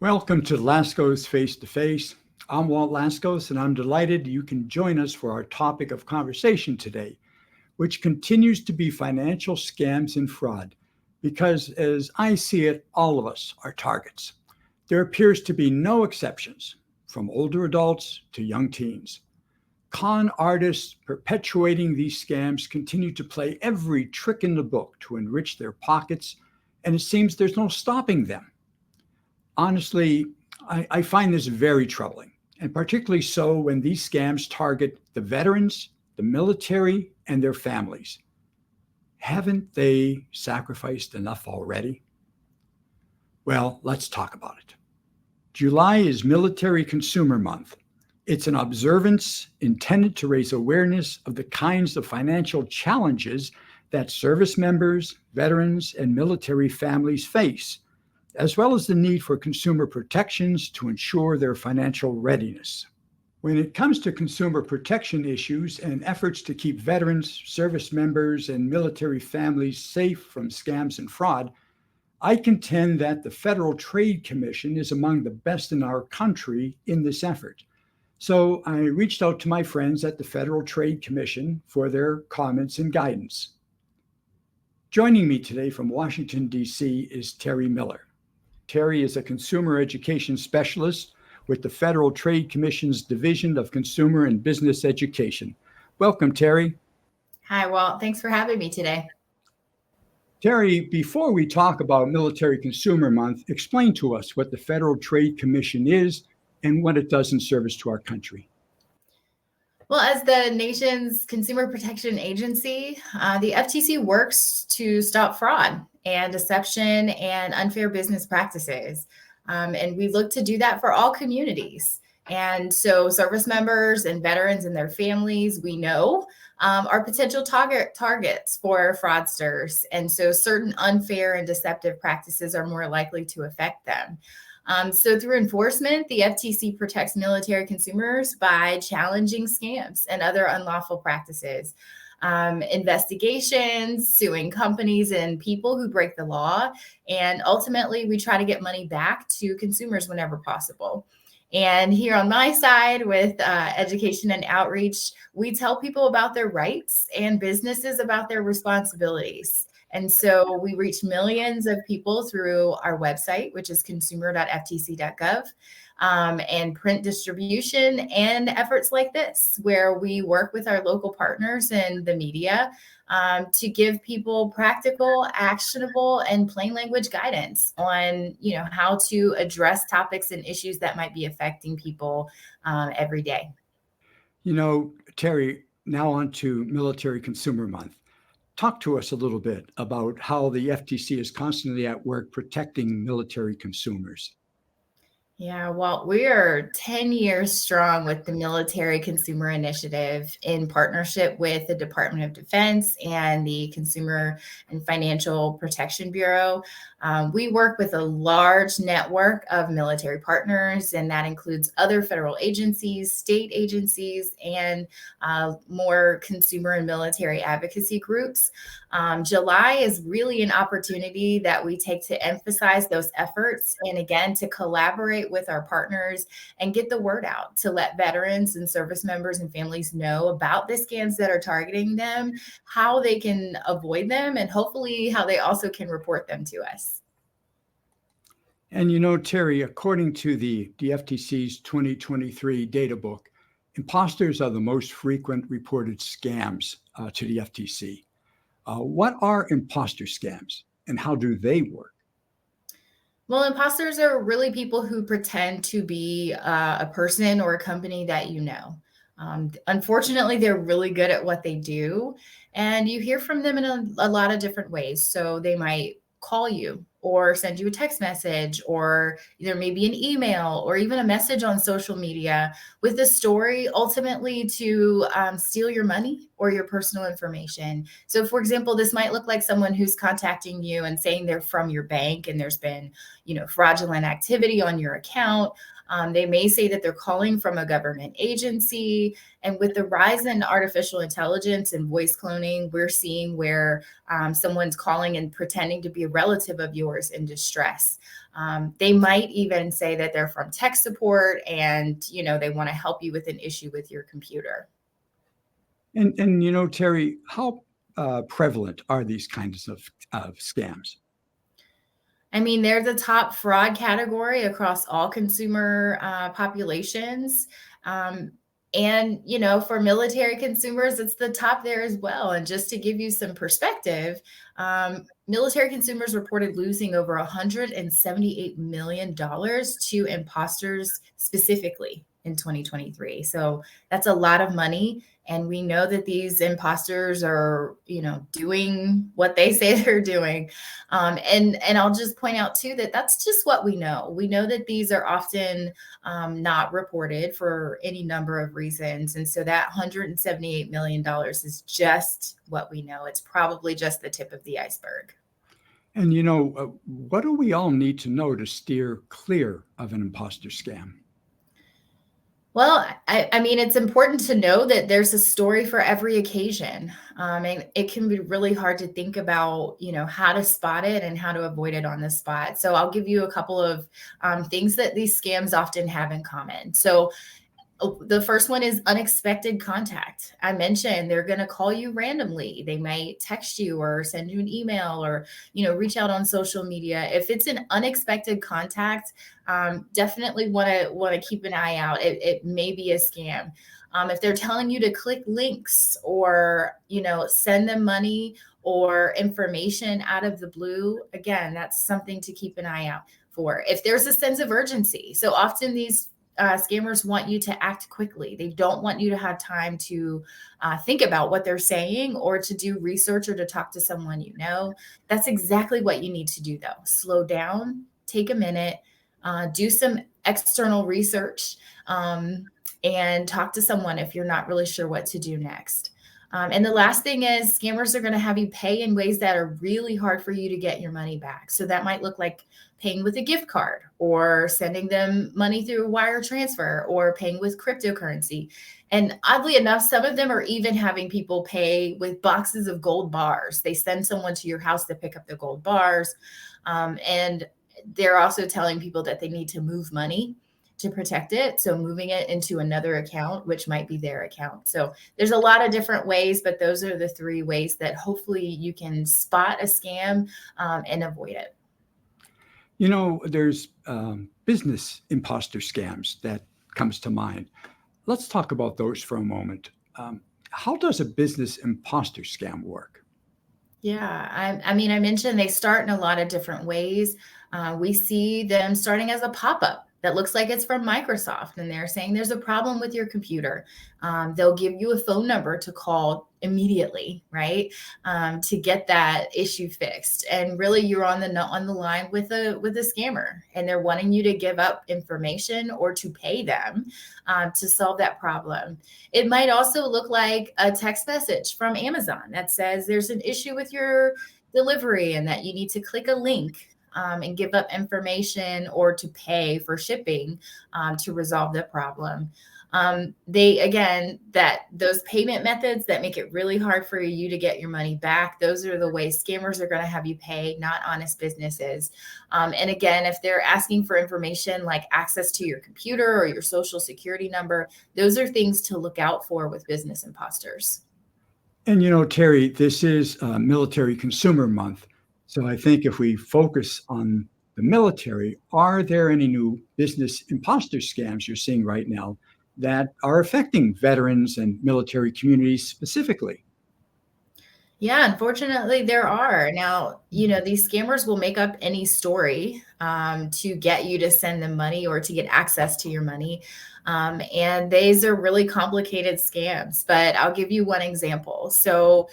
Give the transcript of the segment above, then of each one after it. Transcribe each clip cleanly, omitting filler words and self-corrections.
Welcome to Laskos Face to Face. I'm Walt Laskos, and I'm delighted you can join us for our topic of conversation today, which continues to be financial scams and fraud. Because as I see it, all of us are targets. There appears to be no exceptions, from older adults to young teens. Con artists perpetuating these scams continue to play every trick in the book to enrich their pockets, and it seems there's no stopping them. Honestly, I find this very troubling, and particularly so when these scams target the veterans, the military, and their families. Haven't they sacrificed enough already? Well, let's talk about it. July is Military Consumer Month. It's an observance intended to raise awareness of the kinds of financial challenges that service members, veterans, and military families face, as well as the need for consumer protections to ensure their financial readiness. When it comes to consumer protection issues and efforts to keep veterans, service members, and military families safe from scams and fraud, I contend that the Federal Trade Commission is among the best in our country in this effort. So I reached out to my friends at the Federal Trade Commission for their comments and guidance. Joining me today from Washington, D.C. is Terry Miller. Terry is a consumer education specialist with the Federal Trade Commission's Division of Consumer and Business Education. Welcome, Terry. Hi, Walt. Thanks for having me today. Terry, before we talk about Military Consumer Month, explain to us what the Federal Trade Commission is and what it does in service to our country. Well, as the nation's consumer protection agency, the FTC works to stop fraud and deception and unfair business practices. And we look to do that for all communities. And so service members and veterans and their families, we know, are potential targets for fraudsters. And so certain unfair and deceptive practices are more likely to affect them. So through enforcement, the FTC protects military consumers by challenging scams and other unlawful practices, investigations, suing companies and people who break the law. And ultimately, we try to get money back to consumers whenever possible. And here on my side with education and outreach, we tell people about their rights and businesses about their responsibilities. And so we reach millions of people through our website, which is consumer.ftc.gov, and print distribution and efforts like this, where we work with our local partners and the media to give people practical, actionable, and plain language guidance on, how to address topics and issues that might be affecting people every day. Terry, now on to Military Consumer Month. Talk to us a little bit about how the FTC is constantly at work protecting military consumers. Yeah, well, we are 10 years strong with the Military Consumer Initiative in partnership with the Department of Defense and the Consumer and Financial Protection Bureau. We work with a large network of military partners, and that includes other federal agencies, state agencies, and more consumer and military advocacy groups. July is really an opportunity that we take to emphasize those efforts and, again, to collaborate with our partners and get the word out to let veterans and service members and families know about the scams that are targeting them, how they can avoid them, and hopefully how they also can report them to us. And Terry, according to the FTC's 2023 data book, imposters are the most frequent reported scams to the FTC. What are imposter scams and how do they work? Well, imposters are really people who pretend to be a person or a company that you know. Unfortunately, they're really good at what they do, and you hear from them in a lot of different ways. So they might call you or send you a text message or either maybe an email or even a message on social media with a story ultimately to steal your money or your personal information. So for example, this might look like someone who's contacting you and saying they're from your bank and there's been, fraudulent activity on your account. They may say that they're calling from a government agency. And with the rise in artificial intelligence and voice cloning, we're seeing where someone's calling and pretending to be a relative of yours in distress. They might even say that they're from tech support and, they want to help you with an issue with your computer. And Terry, how prevalent are these kinds of scams? I mean, they're the top fraud category across all consumer populations. And for military consumers, it's the top there as well. And just to give you some perspective, military consumers reported losing over $178 million to imposters specifically in 2023. So that's a lot of money. And we know that these imposters are, doing what they say they're doing. And I'll just point out too that that's just what we know. We know that these are often not reported for any number of reasons. And so that $178 million is just what we know. It's probably just the tip of the iceberg. And what do we all need to know to steer clear of an imposter scam? Well, I mean, it's important to know that there's a story for every occasion. And it can be really hard to think about, how to spot it and how to avoid it on the spot. So I'll give you a couple of things that these scams often have in common. So the first one is unexpected contact. I mentioned they're going to call you randomly. They might text you or send you an email or, reach out on social media. If it's an unexpected contact, definitely want to keep an eye out. It may be a scam. If they're telling you to click links or, send them money or information out of the blue, again, that's something to keep an eye out for. If there's a sense of urgency. So often these scammers want you to act quickly. They don't want you to have time to think about what they're saying or to do research or to talk to someone you know. That's exactly what you need to do, though. Slow down, take a minute, do some external research, and talk to someone if you're not really sure what to do next. And the last thing is scammers are going to have you pay in ways that are really hard for you to get your money back. So that might look like paying with a gift card or sending them money through a wire transfer or paying with cryptocurrency. And oddly enough, some of them are even having people pay with boxes of gold bars. They send someone to your house to pick up the gold bars. And they're also telling people that they need to move money to protect it. So moving it into another account, which might be their account. So there's a lot of different ways, but those are the three ways that hopefully you can spot a scam and avoid it. There's business imposter scams that comes to mind. Let's talk about those for a moment. How does a business imposter scam work? Yeah, I mean, I mentioned they start in a lot of different ways. We see them starting as a pop-up that looks like it's from Microsoft, and they're saying there's a problem with your computer. They'll give you a phone number to call immediately, right, to get that issue fixed. And really, you're on the line with a scammer, and they're wanting you to give up information or to pay them to solve that problem. It might also look like a text message from Amazon that says there's an issue with your delivery and that you need to click a link and give up information or to pay for shipping to resolve the problem. Those payment methods that make it really hard for you to get your money back, those are the ways scammers are going to have you pay, not honest businesses. And again, if they're asking for information like access to your computer or your social security number, those are things to look out for with business imposters. And Terry, this is Military Consumer Month. So I think if we focus on the military, are there any new business imposter scams you're seeing right now that are affecting veterans and military communities specifically? Yeah, unfortunately, there are. Now, these scammers will make up any story to get you to send them money or to get access to your money. And these are really complicated scams, but I'll give you one example. So,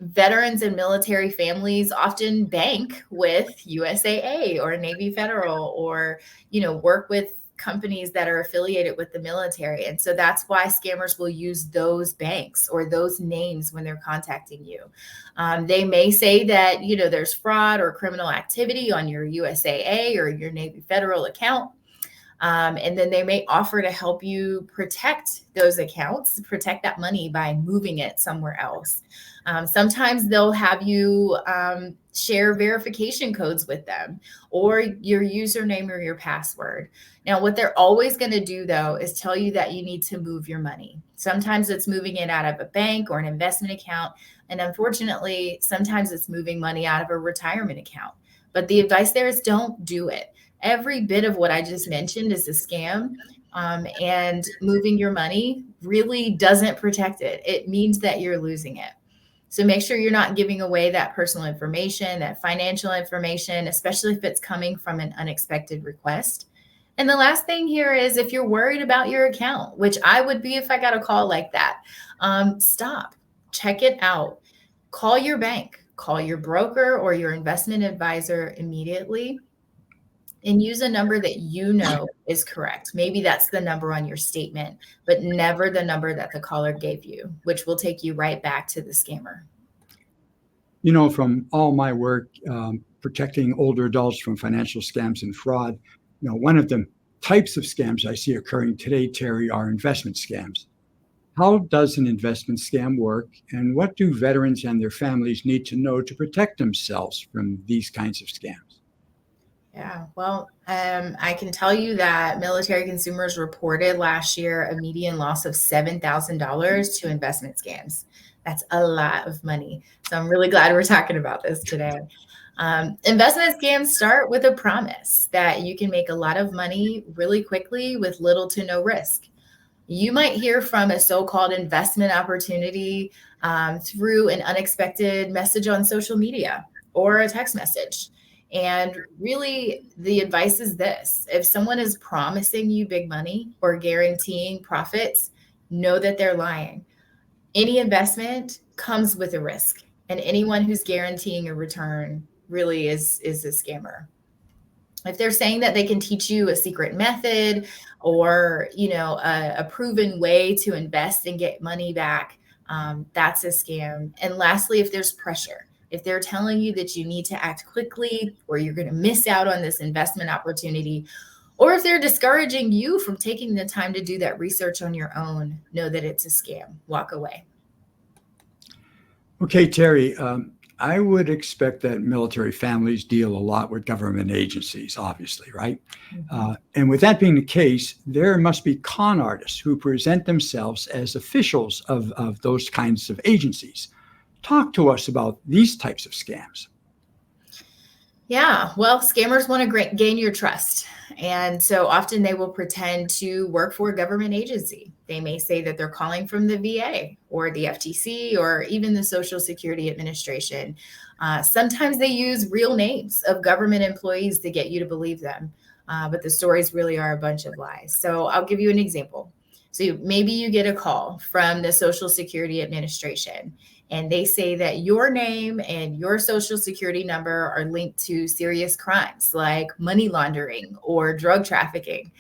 veterans and military families often bank with USAA or Navy Federal or, work with companies that are affiliated with the military. And so that's why scammers will use those banks or those names when they're contacting you. They may say that, there's fraud or criminal activity on your USAA or your Navy Federal account. And then they may offer to help you protect those accounts, protect that money by moving it somewhere else. Sometimes they'll have you share verification codes with them or your username or your password. Now, what they're always going to do, though, is tell you that you need to move your money. Sometimes it's moving it out of a bank or an investment account. And unfortunately, sometimes it's moving money out of a retirement account. But the advice there is don't do it. Every bit of what I just mentioned is a scam. And moving your money really doesn't protect it. It means that you're losing it. So make sure you're not giving away that personal information, that financial information, especially if it's coming from an unexpected request. And the last thing here is if you're worried about your account, which I would be if I got a call like that, stop, check it out, call your bank, call your broker or your investment advisor immediately and use a number that you know is correct. Maybe that's the number on your statement, but never the number that the caller gave you, which will take you right back to the scammer. From all my work protecting older adults from financial scams and fraud, one of the types of scams I see occurring today, Terry, are investment scams. How does an investment scam work, and what do veterans and their families need to know to protect themselves from these kinds of scams? Yeah, well, I can tell you that military consumers reported last year a median loss of $7,000 to investment scams. That's a lot of money. So I'm really glad we're talking about this today. Investment scams start with a promise that you can make a lot of money really quickly with little to no risk. You might hear from a so-called investment opportunity through an unexpected message on social media or a text message. And really, the advice is this: if someone is promising you big money or guaranteeing profits, know that they're lying. Any investment comes with a risk, and anyone who's guaranteeing a return really is a scammer. If they're saying that they can teach you a secret method or a proven way to invest and get money back, that's a scam. And lastly, if there's pressure, if they're telling you that you need to act quickly or you're going to miss out on this investment opportunity, or if they're discouraging you from taking the time to do that research on your own, know that it's a scam. Walk away. Okay, Terry, I would expect that military families deal a lot with government agencies, obviously, right? Mm-hmm. And with that being the case, there must be con artists who present themselves as officials of those kinds of agencies. Talk to us about these types of scams. Yeah, well, scammers want to gain your trust. And so often they will pretend to work for a government agency. They may say that they're calling from the VA or the FTC or even the Social Security Administration. Sometimes they use real names of government employees to get you to believe them. But the stories really are a bunch of lies. So I'll give you an example. So maybe you get a call from the Social Security Administration and they say that your name and your social security number are linked to serious crimes like money laundering or drug trafficking.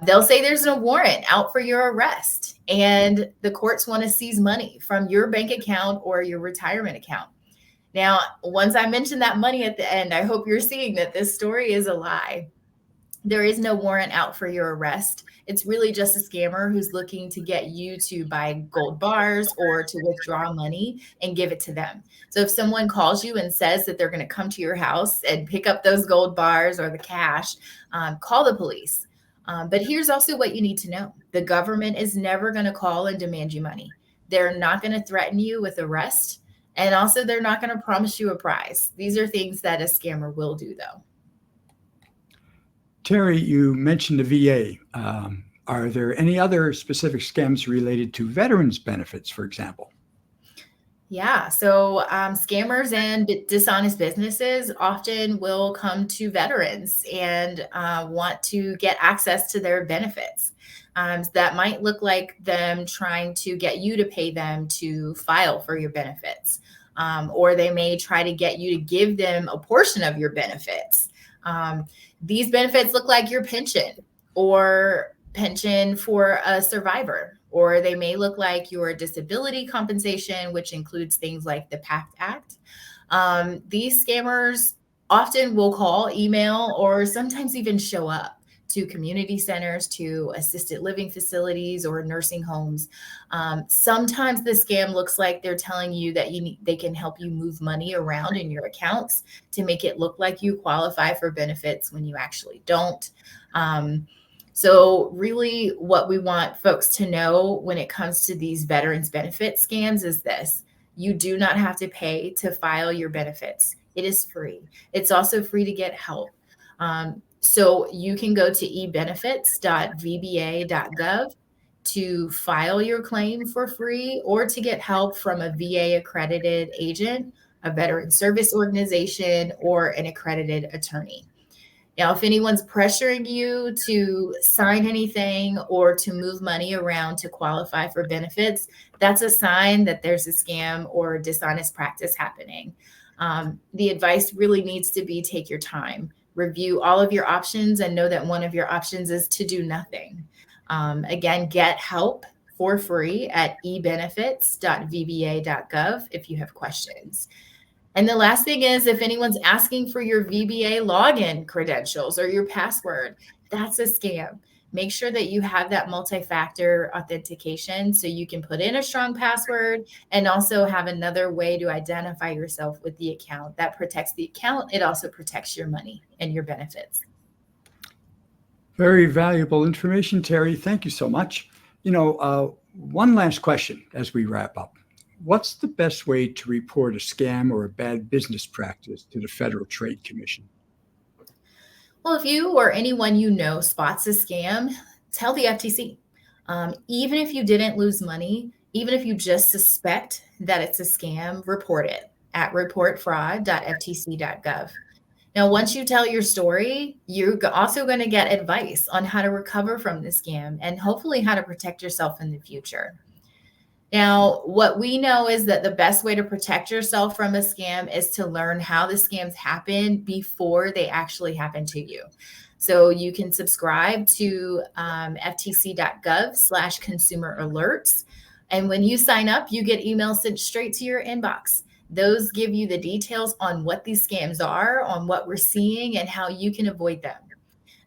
They'll say there's a warrant out for your arrest and the courts want to seize money from your bank account or your retirement account. Now, once I mentioned that money at the end, I hope you're seeing that this story is a lie. There is no warrant out for your arrest. It's really just a scammer who's looking to get you to buy gold bars or to withdraw money and give it to them. So if someone calls you and says that they're going to come to your house and pick up those gold bars or the cash, call the police. But here's also what you need to know. The government is never going to call and demand you money. They're not going to threaten you with arrest. And also, they're not going to promise you a prize. These are things that a scammer will do, though. Terry, you mentioned the VA. Are there any other specific scams related to veterans benefits, for example? Yeah, so scammers and dishonest businesses often will come to veterans and want to get access to their benefits. That might look like them trying to get you to pay them to file for your benefits, or they may try to get you to give them a portion of your benefits. These benefits look like your pension or pension for a survivor, or they may look like your disability compensation, which includes things like the PACT Act. These scammers often will call, email, or sometimes even show up to community centers, to assisted living facilities or nursing homes. Sometimes the scam looks like they're telling you that they can help you move money around in your accounts to make it look like you qualify for benefits when you actually don't. So really what we want folks to know when it comes to these veterans benefit scams is this: you do not have to pay to file your benefits. It is free. It's also free to get help. So you can go to ebenefits.vba.gov to file your claim for free or to get help from a VA accredited agent, a veteran service organization, or an accredited attorney. Now, if anyone's pressuring you to sign anything or to move money around to qualify for benefits, that's a sign that there's a scam or dishonest practice happening. The advice really needs to be take your time, review all of your options, and know that one of your options is to do nothing. Again, get help for free at ebenefits.vba.gov if you have questions. And the last thing is, if anyone's asking for your VBA login credentials or your password, that's a scam. Make sure that you have that multi-factor authentication so you can put in a strong password and also have another way to identify yourself with the account. That protects the account. It also protects your money and your benefits. Very valuable information, Terry. Thank you so much. One last question as we wrap up. What's the best way to report a scam or a bad business practice to the Federal Trade Commission? Well, if you or anyone you know spots a scam, tell the FTC. Even if you didn't lose money, even if you just suspect that it's a scam, report it at reportfraud.ftc.gov. Now, once you tell your story, you're also going to get advice on how to recover from the scam and hopefully how to protect yourself in the future. Now, what we know is that the best way to protect yourself from a scam is to learn how the scams happen before they actually happen to you. So you can subscribe to ftc.gov/consumer alerts. And when you sign up, you get emails sent straight to your inbox. Those give you the details on what these scams are, on what we're seeing, and how you can avoid them.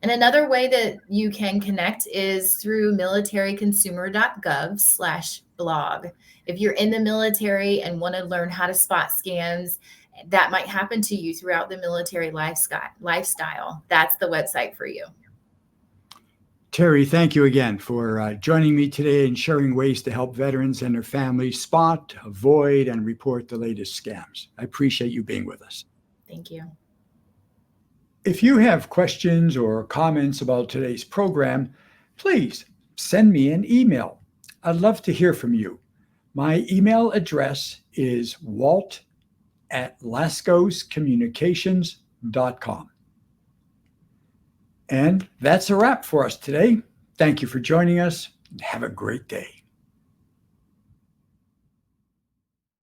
And another way that you can connect is through militaryconsumer.gov/blog. If you're in the military and want to learn how to spot scams that might happen to you throughout the military lifestyle, that's the website for you. Terry, thank you again for joining me today and sharing ways to help veterans and their families spot, avoid, and report the latest scams. I appreciate you being with us. Thank you. If you have questions or comments about today's program, please send me an email. I'd love to hear from you. My email address is walt@laskoscommunications.com. And that's a wrap for us today. Thank you for joining us, and have a great day.